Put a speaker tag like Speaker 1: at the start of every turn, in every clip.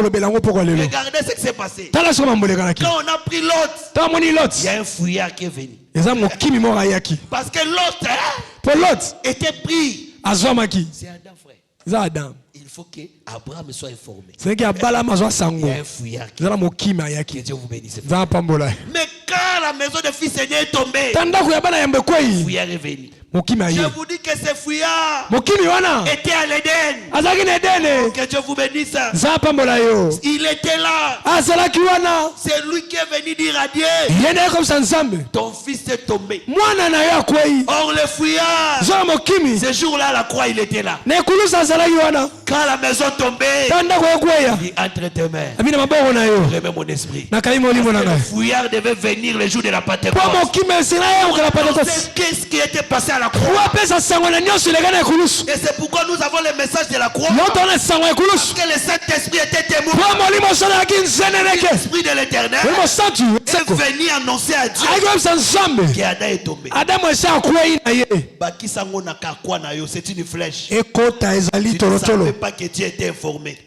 Speaker 1: Regardez ce qui s'est passé. Quand on a pris Lot, il y a un fouillard qui est venu. Parce que Lot était pris. C'est Adam, frère. Il faut qu'Abraham soit informé. Il y a un fouillard qui est venu. Que Dieu vous bénisse. Mais quand la maison de fils aîné est tombée, le fouillard est venu. Je vous dis que ce fouillard était à l'Éden. Que Dieu vous bénisse. Il était là. C'est lui qui est venu dire à Dieu, ton fils est tombé. Or le fouillard, ce jour-là, la croix, il était là. Quand la maison tombait, il dit, entre tes mains, remets mon esprit. Le fouillard devait venir le jour de la Pentecôte. Qu'est-ce qui était passé à la croix? Et c'est pourquoi nous avons le message de la croix. Parce que le Saint-Esprit était témoin. L'Esprit de l'Éternel est venu annoncer à Dieu qu'Adam est tombé. C'est une flèche. Tu ne savais pas que Dieu était informé.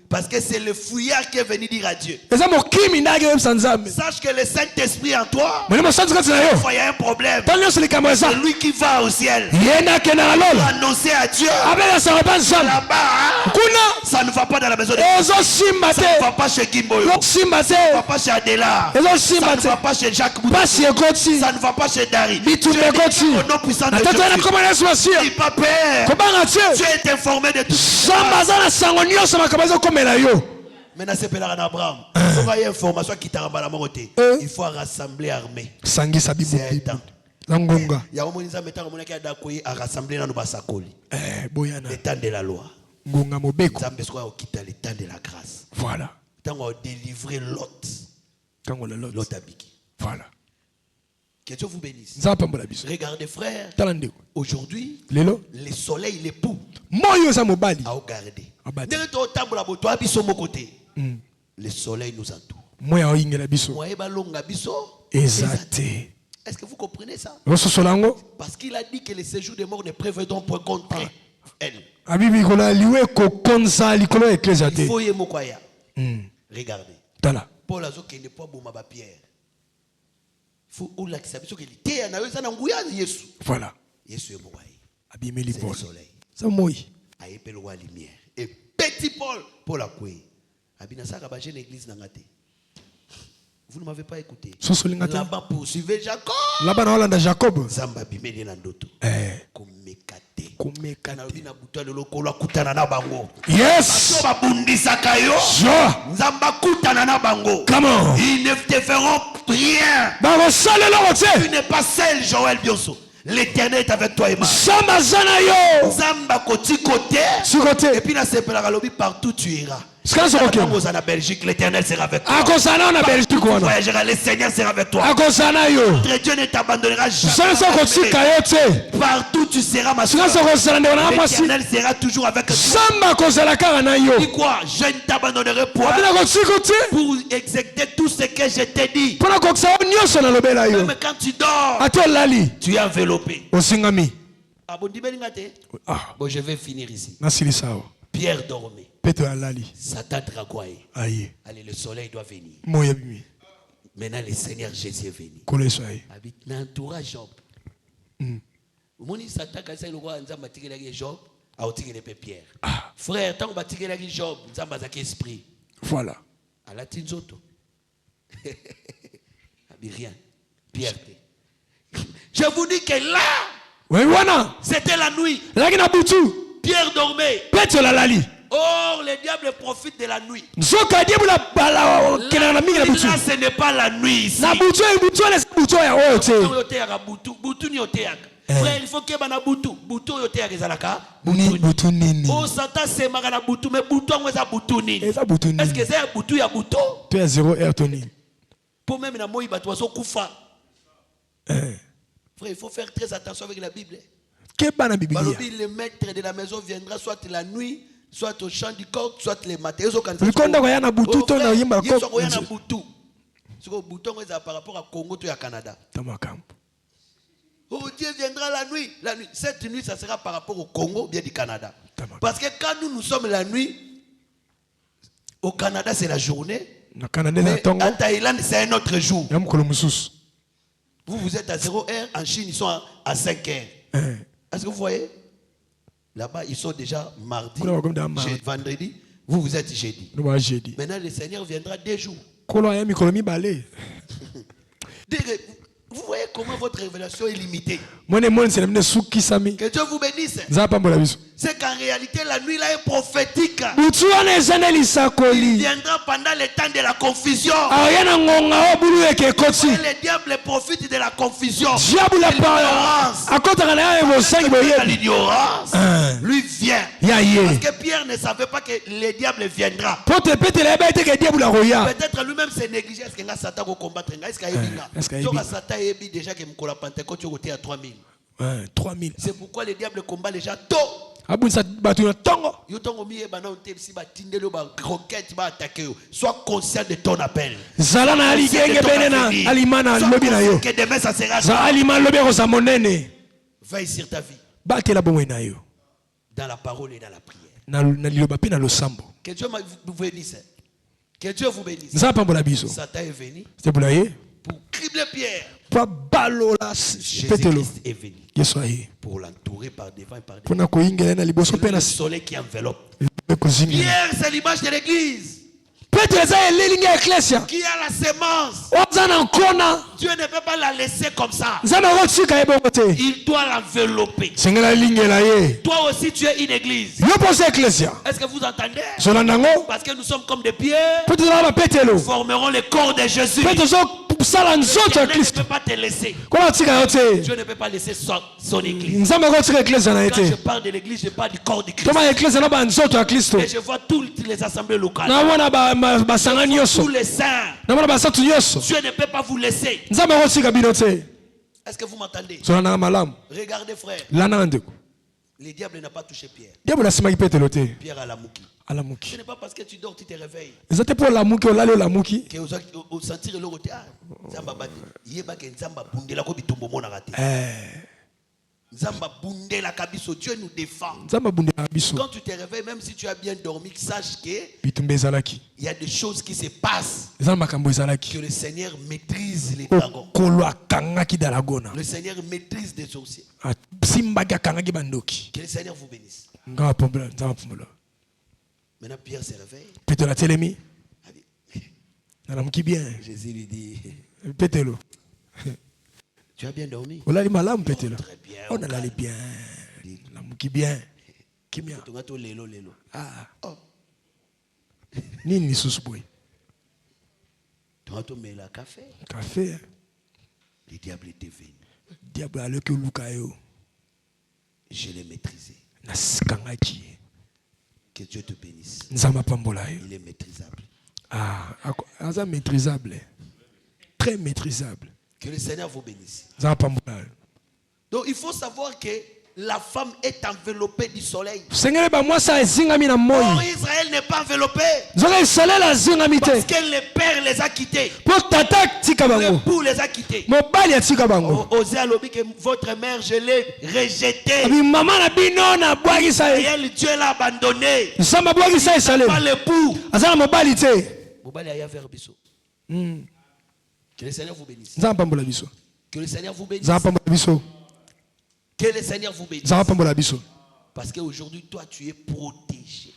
Speaker 1: Parce que c'est le fouillard qui est venu dire à Dieu. Sache que le Saint-Esprit en toi, il y a un problème. C'est lui qui va au ciel pour annoncer à Dieu. Là-bas, ça ne va pas dans la maison de Dieu. Ça ne va pas chez Kimboyo. Ça ne va pas chez Adela. Ça ne va pas chez Jacques Boutou. Ça ne va pas chez Dari. Tu es au nom puissant de Jésus. N'aie pas peur. Tu es informé de tout ça. Maintenant, c'est pour Abraham. Il faut une information qui t'a remballé. Il faut rassembler l'armée. C'est un temps. Il y a un moment où il y a rassembler dans nos basakoli. Le temps de la loi. Le temps de la grâce.
Speaker 2: Voilà.
Speaker 1: Le temps où on délivrer Lot. Lot habiki.
Speaker 2: Voilà.
Speaker 1: Que Dieu vous bénisse. Regardez, frère. Aujourd'hui, le soleil, il est pour. À regarder. Le soleil nous entoure. Est-ce que vous comprenez ça? Parce qu'il a dit que les séjours des morts ne prévaudront point contre elle. Il faut y mokoya. Regardez. Paul a dit qu'il n'est pas bon ma pierre. Il faut ou la qui s'habille qu'il était à nawe sana nguya Yesu.
Speaker 2: Voilà.
Speaker 1: Yesu est mokoya.
Speaker 2: Abîmer les vols.
Speaker 1: Ça moi. Aïe loi lumière. Et petit Paul a quoi? Abina ça ka ba jeune église nangate. Vous ne m'avez pas écouté. Là-bas poursuivez Jacob.
Speaker 2: Là-bas on a Jacob.
Speaker 1: Zamba bimeli na ndoto. Kumekate. Na bina buta le lokolo kutana na bango.
Speaker 2: Yes.
Speaker 1: Ba bundisa kayo. Zamba kutana na bango.
Speaker 2: Comment?
Speaker 1: Ils ne te feront rien. Tu n'es pas seul, Joël Bioso. L'Éternel est avec toi, Emma. Zamba côté. Et puis là c'est partout tu iras. En Belgique, l'Éternel sera avec toi. Tu voyageras, le Seigneur sera avec toi. Dieu ne t'abandonnera jamais. Partout tu seras, ma soeur. L'Éternel sera toujours avec toi. Dis quoi? Je ne t'abandonnerai point pour exécuter tout ce que je t'ai dit. Même quand tu dors, tu es enveloppé. Bon, je vais finir ici. Pierre dormait. Satan dragoye. Allez, le soleil doit venir. Maintenant, le Seigneur Jésus est venu. L'entourage Job. Satan, quand il a Job, il a Pierre. Frère, tant que tu as Job, tu as esprit.
Speaker 2: Voilà.
Speaker 1: À la Tinzoto. Rien. Pierre. Je vous dis que là, c'était la nuit. Pierre dormait. Or, le diable profite de la nuit. Là, ce n'est pas la nuit ici. Frère, il faut que tu butu. Butu yote ya kezalaka.
Speaker 2: Butu nini.
Speaker 1: Oh, Satan c'est magana butu, mais butu on eza butu nini. Est-ce que c'est butu ya butu?
Speaker 2: Tu es 0 heure Tony.
Speaker 1: Pour même na moi bato so kufa. Frère, il faut faire très attention avec la Bible. Le maître de la maison viendra soit la nuit, soit au chant du coq, soit les matins. Par rapport à Congo et à Canada. Oh, Dieu viendra la nuit. Cette nuit, ça sera par rapport au Congo ou bien du Canada. Parce que quand nous sommes la nuit,
Speaker 3: Au Canada, c'est la journée.
Speaker 2: Mais
Speaker 3: en Thaïlande, c'est un autre jour.
Speaker 2: Vous,
Speaker 3: vous êtes à 0 heure. En Chine, ils sont à 5 heures. Est-ce que vous voyez? Là-bas, ils sont déjà mardi, vendredi. Vous, vous êtes jeudi. Maintenant, le Seigneur viendra 2 jours. Vous voyez comment votre révélation est limitée. Que Dieu vous bénisse. C'est qu'en réalité, la nuit là est prophétique. Il viendra pendant le temps de la confusion. Le diable profite de la confusion. L'ignorance. Lui vient. Parce que Pierre ne savait pas que le diable viendra. Peut-être lui-même s'est négligé. Est-ce que Satan va combattre? Est-ce qu'il y a Satan déjà que Mkola Pentecôte est à 3000.
Speaker 2: 3000.
Speaker 3: C'est pourquoi le diable combat les gens tôt. Sois conscient de ton appel. Que demain ça sera. Veille sur ta vie. Dans la parole et dans la prière. Que Dieu vous bénisse. Que Dieu vous bénisse. Satan est venu pour cribler Pierre. Jésus-Christ est venu pour l'entourer par devant et par derrière. Le soleil qui enveloppe. Pierre, c'est l'image de l'église. Qui a la sémence. Dieu ne peut pas la laisser comme ça. Il doit l'envelopper. Toi aussi, tu es une église. Est-ce que vous entendez? Parce que nous sommes comme des pierres. Nous formerons le corps de Jésus. Dieu ne peut pas te laisser. Dieu ne peut pas laisser son église. Quand je parle de l'église, je parle du corps de Christ. Et je vois toutes les assemblées locales. Tous les saints. Dieu ne peut pas vous laisser. Est-ce que vous m'entendez? Regardez, frère. Le diable n'a pas touché Pierre. Pierre a la mouki. Ce n'est pas parce que tu dors, tu te réveilles. Que vous sentir le côté. Dieu nous défend. Quand tu te réveilles, même si tu as bien dormi, sache qu'il y a des choses qui se passent. Que le Seigneur maîtrise les dragons. Le Seigneur maîtrise des sorciers. Que le Seigneur vous bénisse. Maintenant, Pierre se réveille. Jésus lui dit, tu as bien dormi?
Speaker 2: Très bien.
Speaker 3: On a
Speaker 2: allé bien. Bien. Nini susboy. Café.
Speaker 3: Le diable était venu.
Speaker 2: Diable a le que Lukayo.
Speaker 3: Je l'ai maîtrisé. Que Dieu te bénisse. Il est maîtrisable.
Speaker 2: Maîtrisable. Très maîtrisable.
Speaker 3: Que le Seigneur vous bénisse. Donc il faut savoir que la femme est enveloppée du soleil. Or, Israël n'est pas enveloppé. Parce que le père les a quittés. L'époux les a quittés. Osée a dit que votre mère, je l'ai rejetée. Et Dieu l'a abandonné. Pas l'époux. Que le Seigneur vous bénisse. Que le Seigneur vous bénisse. Que le Seigneur vous bénisse. Parce qu'aujourd'hui, toi, tu es protégé.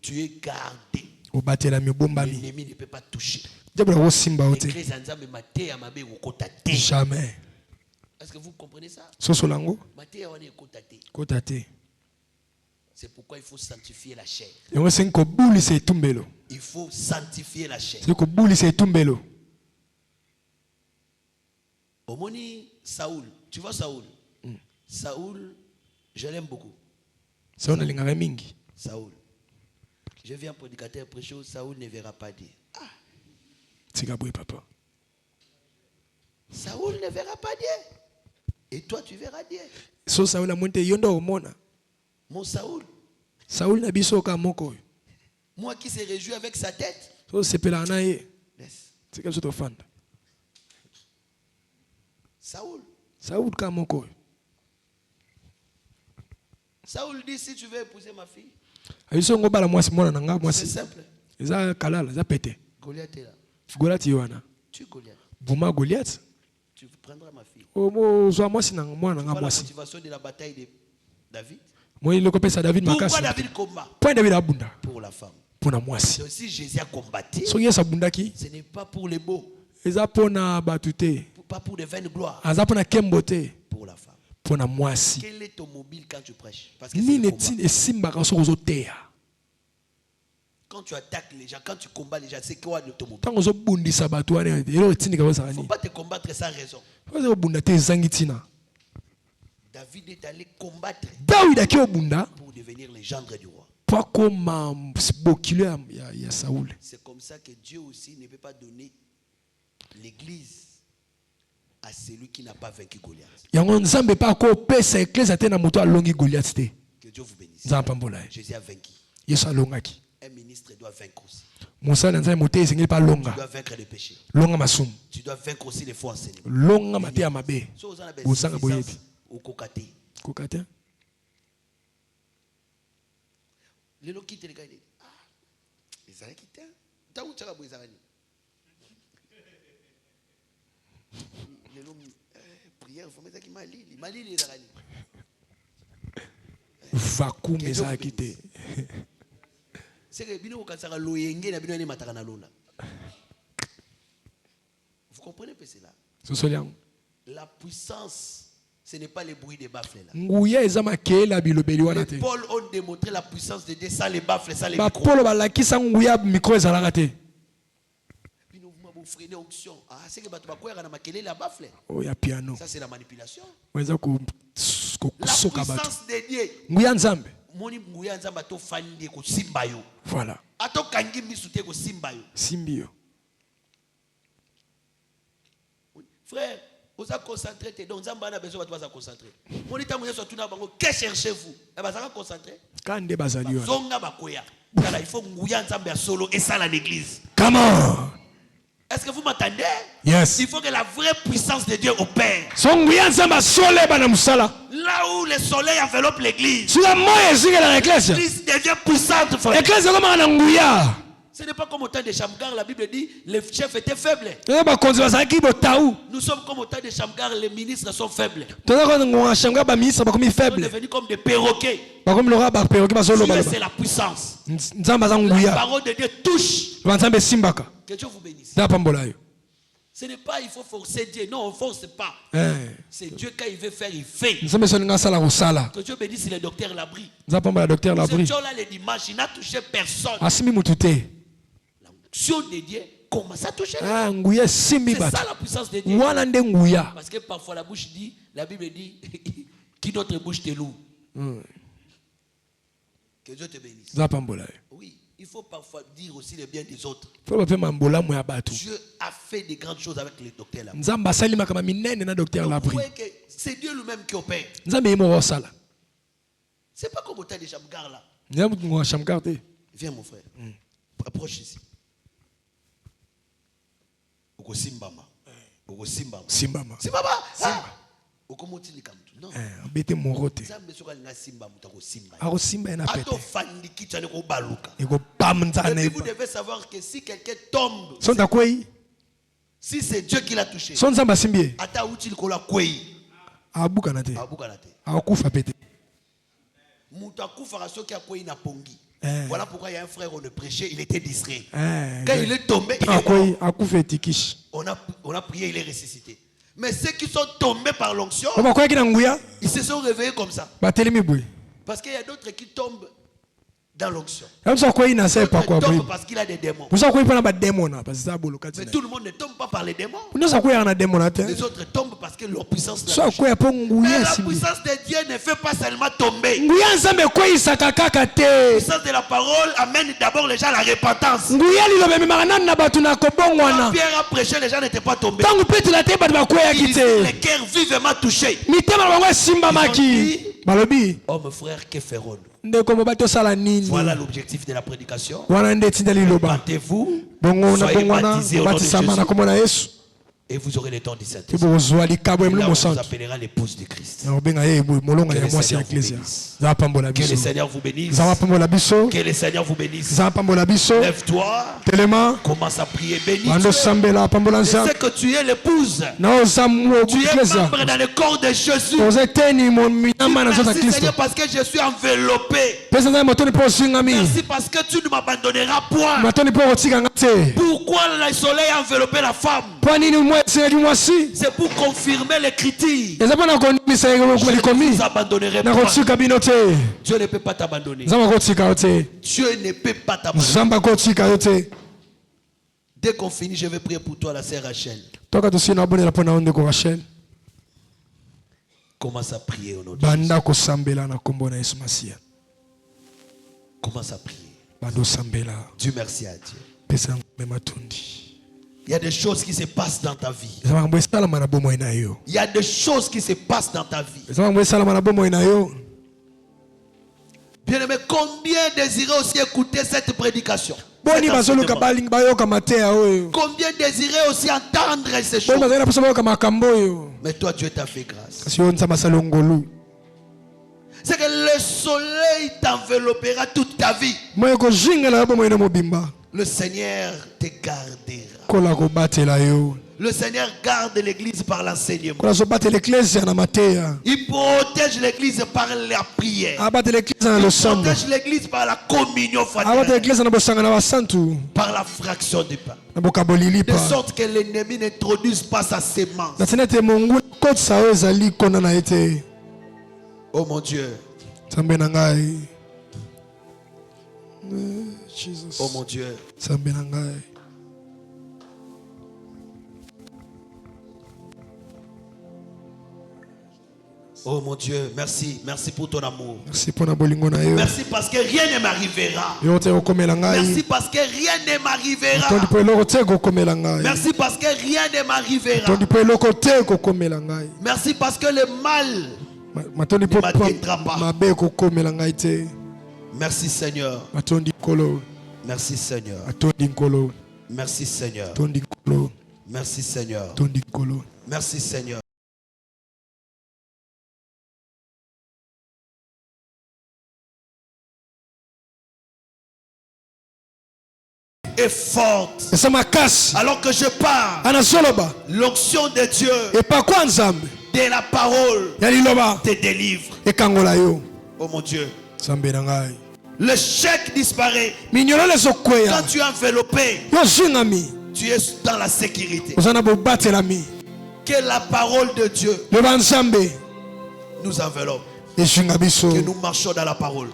Speaker 3: Tu es gardé. L'ennemi ne peut pas toucher. Jamais. Est-ce que vous comprenez ça? C'est pourquoi il faut sanctifier la chair. Il faut sanctifier la chair. Omoni Saoul, tu vois Saoul? Saoul, je l'aime beaucoup. Saoul. Je viens prédicateur prêcher, Saoul ne verra pas Dieu.
Speaker 2: Papa.
Speaker 3: Saoul ne verra pas Dieu. Et toi, tu verras Dieu. Mon Saoul.
Speaker 2: Saoul n'a biso ka moko.
Speaker 3: Moi qui se réjouis avec sa tête.
Speaker 2: C'est comme ça. Saoul ka moko.
Speaker 3: Saoul dit, si tu veux épouser ma fille,
Speaker 2: c'est simple. Eza kalala, eza pété.
Speaker 3: Goliath est là.
Speaker 2: Goliath yoana.
Speaker 3: Tu Goliath.
Speaker 2: Bouma Goliath.
Speaker 3: Tu prendras ma fille.
Speaker 2: Oh mo zo moi sina moi na
Speaker 3: moi.
Speaker 2: Moi
Speaker 3: la motivation de la bataille de David.
Speaker 2: Moi il le pesa David makasi.
Speaker 3: Pourquoi David combat?
Speaker 2: Point David abunda.
Speaker 3: Pour la femme.
Speaker 2: Pour na mwasi.
Speaker 3: Donc si Jésus a combattu.
Speaker 2: So yesa bunda ki?
Speaker 3: Ce n'est pas pour les beaux.
Speaker 2: Eza pona batute.
Speaker 3: Pas pour les vaines gloires.
Speaker 2: Aza pona kembote.
Speaker 3: Pour la femme.
Speaker 2: Pour na mwasi.
Speaker 3: Quel est ton mobile quand tu prêches? Parce que
Speaker 2: ni netine esimba ka so ozotea.
Speaker 3: Quand tu attaques les gens, quand tu combats les gens, c'est quoi l'automobile?
Speaker 2: Tant ozo bundisa batu wana elo etini ka bazani.
Speaker 3: Faut pas te combattre sans raison.
Speaker 2: Ozo bunda te zangitina.
Speaker 3: David est allé combattre.
Speaker 2: David a obunda
Speaker 3: pour devenir le gendre du roi.
Speaker 2: Pas comme bokilo ya Saoul.
Speaker 3: C'est comme ça que Dieu aussi ne peut pas donner l'église à celui qui n'a pas vaincu Goliath. Yango nzambe pa ko pesa église atena moto alongi Goliath te. Que Dieu vous bénisse. Jésus a vaincu. Yesu alongaki. Un ministre doit vaincre aussi.
Speaker 2: Musala nzambe moto esengi pa longa.
Speaker 3: Tu dois vaincre les péchés.
Speaker 2: Longa masumu.
Speaker 3: Tu dois vaincre aussi les faux enseignements.
Speaker 2: Longa mate ya mabe. Bosanga boyebi.
Speaker 3: Au kokate.
Speaker 2: Kokate.
Speaker 3: Le lo quitte les gars. Ah, ils allaient quitter. T'as où tu as besoin de prière, il faut mettre qui Mali les arani.
Speaker 2: Vacuum les a quitté.
Speaker 3: C'est que bino kansara loyenge na bino ni mataka na lola. Vous comprenez que c'est là. La puissance, ce n'est pas le bruit des baffles là. Paul a démontré la puissance de Dieu sans les baffles, sans les micros.
Speaker 2: Paul balakisa nguya micro ezalaka te.
Speaker 3: Ah, c'est que tu vas na makelele la baffle.
Speaker 2: Oh, ya piano.
Speaker 3: Ça c'est la manipulation.
Speaker 2: La
Speaker 3: puissance de Dieu.
Speaker 2: Nguya nzambe.
Speaker 3: Moni nguya nzambe to fandi ko simba yo.
Speaker 2: Voilà.
Speaker 3: Ato kangi misute ko simba yo.
Speaker 2: Simbio.
Speaker 3: Frère, vous êtes concentré, donc Nzambe a besoin de vous concentrer. Mon état vous êtes tout d'abord, que cherchez-vous? Et bien, ça va concentrer.
Speaker 2: Quand des bazali.
Speaker 3: Zonga bakoya. Il faut nguya Nzambe solo et ça l'église.
Speaker 2: Come on.
Speaker 3: Est-ce que vous m'entendez?
Speaker 2: Yes.
Speaker 3: Il faut que la vraie puissance de Dieu opère. Là où le soleil enveloppe l'église. L'église devient puissante, frère. Ce n'est pas comme au temps de Shamgar, la Bible dit, les chefs étaient faibles. Nous sommes comme au temps de Shamgar, les ministres sont faibles. Ils sont devenus comme des perroquets. Dieu, c'est la puissance. La parole de Dieu touche. Que Dieu vous bénisse. Ce n'est pas il faut forcer Dieu. Non, on ne force pas. C'est Dieu quand il veut faire, il fait. Que Dieu bénisse le docteur Labri. Ce jour-là, le dimanche, il n'a touché personne. L'onction de Dieu commence à toucher. C'est ça la puissance de Dieu. Parce que parfois la bouche dit, la Bible dit, qui notre bouche te loue. Que Dieu te bénisse. Oui. Il faut parfois dire aussi le bien des autres. Dieu a fait de grandes choses avec le docteur Labri. C'est Dieu lui-même qui opère. C'est pas comme au temps de Shamgar là. Viens mon frère. Approche ici. Simbama. Non. Et vous devez savoir que si quelqu'un tombe, si c'est Dieu qui l'a touché, voilà pourquoi il y a un frère, on le prêchait, il était distrait. Quand il est tombé, on a prié, il est ressuscité. Mais ceux qui sont tombés par l'onction, ils se sont réveillés comme ça. Parce qu'il y a d'autres qui tombent dans l'onction. D'autres tombent parce qu'il a des démons. Mais tout le monde ne tombe pas par les démons. Les autres tombent parce que leur puissance l'a touché. Mais la puissance de Dieu ne fait pas seulement tomber. La puissance de la parole amène d'abord les gens à la repentance. Quand Pierre a prêché, les gens n'étaient pas tombés. Ils étaient les cœurs vivement touchés. Oh mon frère, que ferons-nous? Voilà l'objectif de la prédication. Repentez-vous. Soyez baptisés au nom de Jésus. Et vous aurez les dons du Saint-Esprit. On vous appellera l'épouse de Christ. Que le Seigneur vous bénisse. Que le Seigneur vous bénisse. Lève-toi. Commence à prier. Bénis. Je sais que tu es l'épouse. Tu es membre dans le corps de Jésus. Merci Seigneur parce que je suis enveloppé. Merci parce que tu ne m'abandonneras point. Pourquoi le soleil a enveloppé la femme? C'est pour confirmer l'écriture. Je ne vous abandonnerai pas. Dieu ne peut pas t'abandonner. Dieu ne peut pas t'abandonner. Dès qu'on finit, je vais prier pour toi, la sœur Rachel. Commence à prier au nom de Jésus. Commence à prier. Dieu merci à Dieu. Il y a des choses qui se passent dans ta vie. Il y a des choses qui se passent dans ta vie. Bien-aimé, combien désiraient aussi écouter cette prédication? Combien désiraient aussi entendre ces choses? Mais toi, Dieu t'a fait grâce. C'est que le soleil t'enveloppera toute ta vie. Le Seigneur te gardera. Le Seigneur garde l'église par l'enseignement. Il protège l'église par la prière. Il protège l'église par la communion fraternelle. Par la fraction du pain. De sorte que l'ennemi n'introduise pas sa sémence. Oh mon Dieu. Oh mon Dieu. Oh mon Dieu, merci. Merci pour ton amour. Merci parce que rien ne m'arrivera. Merci parce que rien ne m'arrivera. Merci parce que rien ne m'arrivera. Merci parce que le mal ne m'atteindra pas. Merci Seigneur. Merci Seigneur. Merci Seigneur. Merci Seigneur. Merci Seigneur. Est forte. Alors que je parle, l'onction de Dieu de la parole te délivre. Oh mon Dieu. Le chèque disparaît. Quand tu es enveloppé, tu es dans la sécurité. Que la parole de Dieu nous enveloppe. Que nous marchons dans la parole.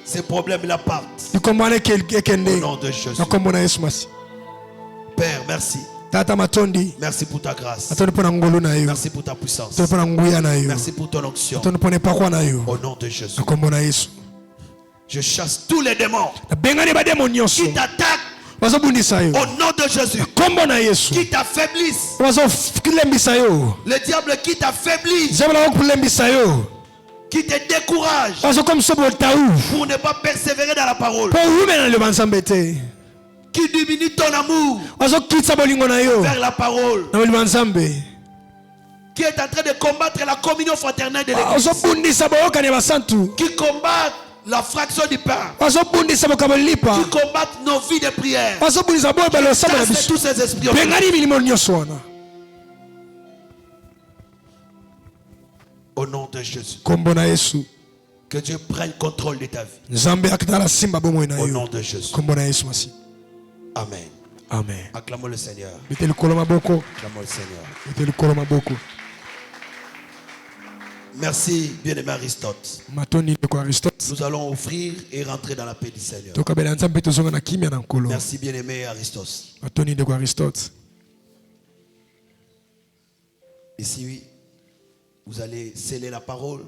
Speaker 3: Ces problèmes-là partent. Au nom de Jésus. Père, merci. Merci pour ta grâce. Merci pour ta puissance. Merci pour ton onction. Au nom de Jésus. Je chasse tous les démons qui t'attaquent. Au nom de Jésus. Qui t'affaiblissent. Le diable qui t'affaiblit. Qui te décourage. Pour ne pas persévérer dans la parole. Qui diminue ton amour vers la parole. Qui est en train de combattre la communion fraternelle de l'église. Qui combat la fraction du pain. Qui combattent nos vies de prière. Chasse tous ces esprits. Au nom de Jésus. Que Dieu prenne contrôle de ta vie. Au nom de Jésus. Amen.
Speaker 1: Amen.
Speaker 3: Acclamons le Seigneur.
Speaker 1: Acclamons
Speaker 3: le Seigneur. Merci, bien-aimé Aristote. Nous allons offrir et rentrer dans la paix du Seigneur. Merci, bien-aimé Aristote. Ici, vous allez sceller la parole.